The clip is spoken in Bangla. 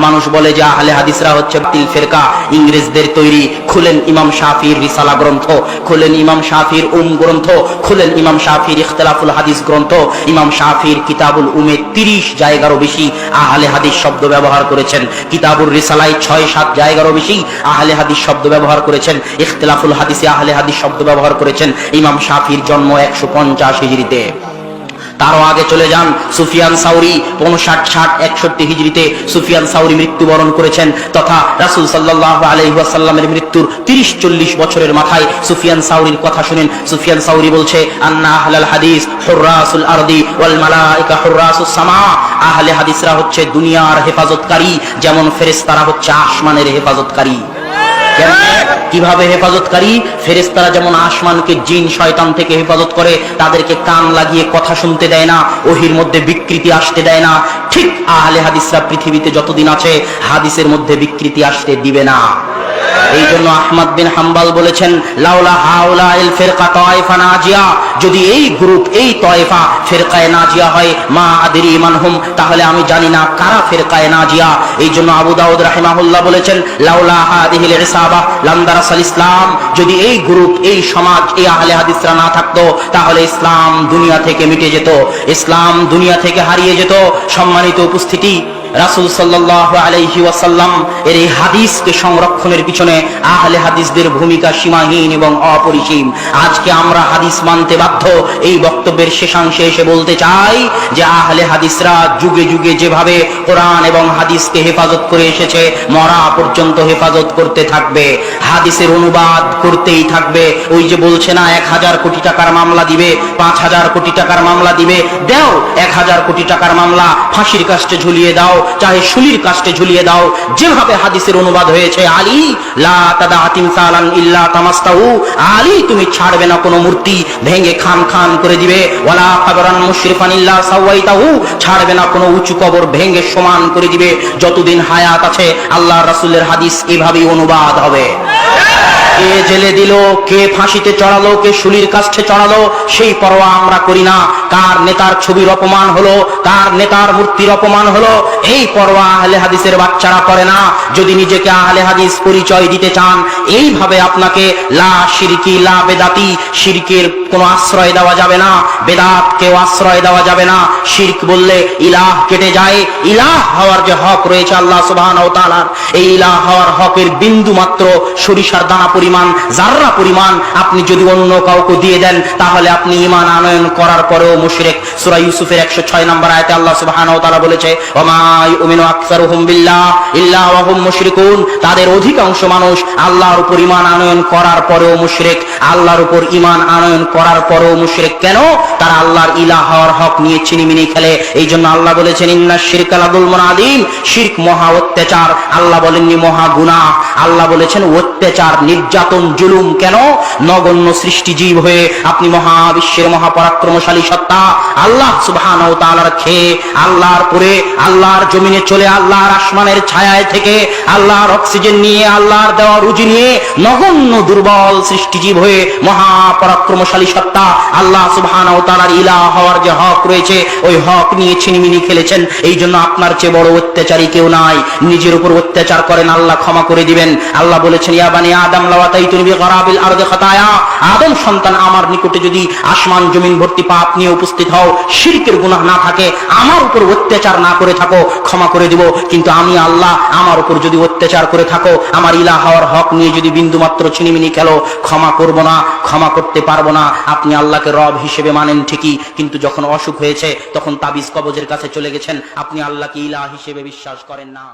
মানুষ বলে যে আহলে হাদিসরা হচ্ছে বাতিল ফিরকা, ইংরেজদের তৈরি। খুলেন ইমাম শাফির রিসালা গ্রন্থ, খুলেন ইমাম শাফির গ্রন্থ, খুলেন ইমাম শাফির ইখতিলাফুল হাদিস গ্রন্থ। ইমাম শাফির কিতাবুল উমে 30 জায়গারও বেশি আহলে হাদিস শব্দ ব্যবহার করেছেন। কিতাবুর রিসালায় 6-7 জায়গারও বেশি আহলে হাদিস শব্দ ব্যবহার করেছেন। ইখতিলাফুল হাদিসে আহলে হাদিস শব্দ ব্যবহার করেছেন। ইমাম শাফির জন্ম 150 হিজরিতে। তারও আগে চলে যান, সুফিয়ান সাউরি 59-60-61 হিজরিতে সুফিয়ান সাউরি মৃত্যুবরণ করেছেন, তথা রাসূল সাল্লাল্লাহু আলাইহি ওয়াসাল্লামের মৃত্যুর 30-40 বছরের মাথায় সুফিয়ান সাউরির কথা শুনেন। সুফিয়ান সাউরি বলছে, আন্না আহলাল হাদিস হুররাসুল আরদি ওয়াল মালায়েকা হুররাসুস সামা। আহলে হাদিসরা হচ্ছে দুনিয়ার হেফাজতকারী, যেমন ফেরেশতারা হচ্ছে আসমানের হেফাজতকারী। কিভাবে হেফাজতকারী? ফেরেশতারা যেমন আসমানকে জিন শয়তান থেকে হেফাজত করে, তাদেরকে কান লাগিয়ে কথা শুনতে দেয় না, ওহির মধ্যে বিকৃতি আসতে দেয় না, ঠিক আহলে হাদিসরা পৃথিবীতে যতদিন আছে হাদিসের মধ্যে বিকৃতি আসতে দিবে না। এই জন্য আহমদ বিন হাম্বল বলেছেন, লাউলা হাউলাইল ফিরকা তায়েফা নাজিয়া, যদি এই গ্রুপ, এই তয়েফা ফিরকায়ে নাজিয়া হয়, মা আদরি মানহুম, তাহলে আমি জানি না কারা ফিরকায়ে নাজিয়া। এই জন্য আবু দাউদ রাহিমাহুল্লাহ বলেছেন, লাউলা হাদিহিল ইসাবা লাম দারাসাল ইসলাম, যদি এই গ্রুপ, এই সমাজ, এই আহলে হাদিসরা না থাকতো তাহলে ইসলাম দুনিয়া থেকে মিটে যেত, ইসলাম দুনিয়া থেকে হারিয়ে যেত। সম্মানিত উপস্থিতি, রাসূল সাল্লাল্লাহু আলাইহি ওয়াসাল্লাম এর এই হাদিসকে সংরক্ষণের পিছনে আহলে হাদিসদের ভূমিকা সীমাহীন এবং অপরিসীম। আজকে আমরা হাদিস মানতে বাধ্য। এই বক্তব্যের শেষাংশে এসে বলতে চাই যে আহলে হাদিসরা যুগে যুগে যেভাবে কোরআন এবং হাদিসকে হেফাজত করে এসেছে, মরা পর্যন্ত হেফাজত করতে থাকবে, হাদিসের অনুবাদ করতেই থাকবে। ওই যে বলছে না 1000 কোটি টাকার মামলা দিবে, 5000 কোটি টাকার মামলা দিবে, দাও 1000 কোটি টাকার মামলা, ফাঁসির কাস্টে ঝুলিয়ে দাও, চাহে শুলির কাস্টে ঝুলিয়ে দাও। যেভাবে হাদিসের অনুবাদ হয়েছে, আলী লা তাদা তিমসালান ইল্লা তামাস্তাহু, আলী তুমি ছাড়বে না কোনো মূর্তি, ভেঙে খান খান করে দিবে। ওয়ালা কাবরান মুশরিফান ইল্লা সাওয়াইতাহু, ছাড়বে না কোনো উঁচু কবর, ভেঙে সমান করে দিবে। যতদিন হায়াত আছে আল্লাহর রাসূলের হাদিস এভাবেই অনুবাদ হবে। কে জেলে দিল, কে ফাঁসিতে চড়ালো, কে শুলির কাছে চড়ালো, সেই পরোয়া আমরা করি না। কার নেতার ছবির অপমান হলো, কার নেতার মূর্তির অপমান হলো, এই পরোয়া আহলে হাদিসের বাচ্চারা করে না। যদি নিজেকে আহলে হাদিস পরিচয় দিতে চান, এইভাবে আপনাকে লা শিরকি লা বেদাতি, শিরকের কোনো আশ্রয় দেওয়া যাবে না, বেদাতকেও আশ্রয় দেওয়া যাবে না। শিরক বললে ইলাহ কেটে যায়। ইলাহ হওয়ার যে হক রয়েছে আল্লাহ সুবহানাহু ওয়া তাআলার, এই ইলাহ হওয়ার হকের বিন্দু মাত্র, সরিষার দানা পরিমাণ, জাররা পরিমাণ আপনি যদি অন্য কাউকে দিয়ে দেন, তাহলে আপনি ঈমান আনয়ন করার পরেও মুশরিক। সূরা ইউসুফের 106 নম্বর আয়াতে আল্লাহ সুবহানাহু ওয়া তাআলা বলেছে, ওয়া মা ইউমিনু আকসারুহুম বিল্লাহ ইল্লা ওয়া হুম মুশরিকুন, তাদের অধিকাংশ মানুষ আল্লাহর উপর ঈমান আনয়ন করার পরেও মুশরিক, আল্লাহর উপর ঈমান আনয়ন করার পরেও মুশরিক। কেন? তারা আল্লাহর ইলাহ হওয়ার হক নিয়ে ছিনিমিনি খেলে। এই জন্য আল্লাহ বলেছেন, ইন্নাশ শিরকা লাযুলমুন আযীম, শিরক মহা অত্যাচার। আল্লাহ বলেননি মহা গুনাহ, আল্লাহ বলেছেন অত্যাচার, নির্যাতন, জুলুম। কেন? নগণ্য সৃষ্টি জীব হয়ে আপনি মহাবিশ্বের মহাপরাক্রমশালী সত্তা আল্লাহ সুবহানাহু ওয়া তাআলার খেয়ে, আল্লাহর পরে, আল্লাহর জমিনে চলে, আল্লাহর আসমানের ছায়ায় থেকে, আল্লাহর অক্সিজেন নিয়ে, আল্লাহর দেওয়া রুজি নিয়ে নগণ্য দুর্বল সৃষ্টিজীব হয়ে মহাপরাক্রমশালী সত্তা আল্লাহ সুবহানাহু ওয়া তাআলার ইলাহ হওয়ার যে হক রয়েছে, ওই হক নিয়ে ছিনিমিনি খেলেছেন। এই জন্য আপনার চেয়ে বড় অত্যাচারী কেউ নাই। নিজের উপর অত্যাচার করেন, আল্লাহ ক্ষমা করে দিবেন। আল্লাহ বলেছেন, ইয়া বানি আদম লাওয়াতাইতুনি বিগরাবিল আরদি খাতায়া, আদম সন্তান আমার নিকটে যদি আসমান জমিন ভর্তি পাপ নিয়ে উপস্থিত হও, শিরকের গুনাহ না থাকে, আমার উপর অত্যাচার না করে থাকো, ক্ষমা করে দিব। কিন্তু আমি আল্লাহ, আমার উপর যদি অত্যাচার করে থাকো, আমার ইলাহ হওয়ার হক নিয়ে যদি বিন্দুমাত্র ছিনিমিনি খেলো, ক্ষমা করব না, ক্ষমা করতে পারবো না। আপনি আল্লাহকে রব হিসেবে মানেন ঠিকই, কিন্তু যখন অসুখ হয়েছে তখন তাবিজ কবজের কাছে চলে গেছেন, আপনি আল্লাহকে ইলাহ হিসেবে বিশ্বাস করেন না।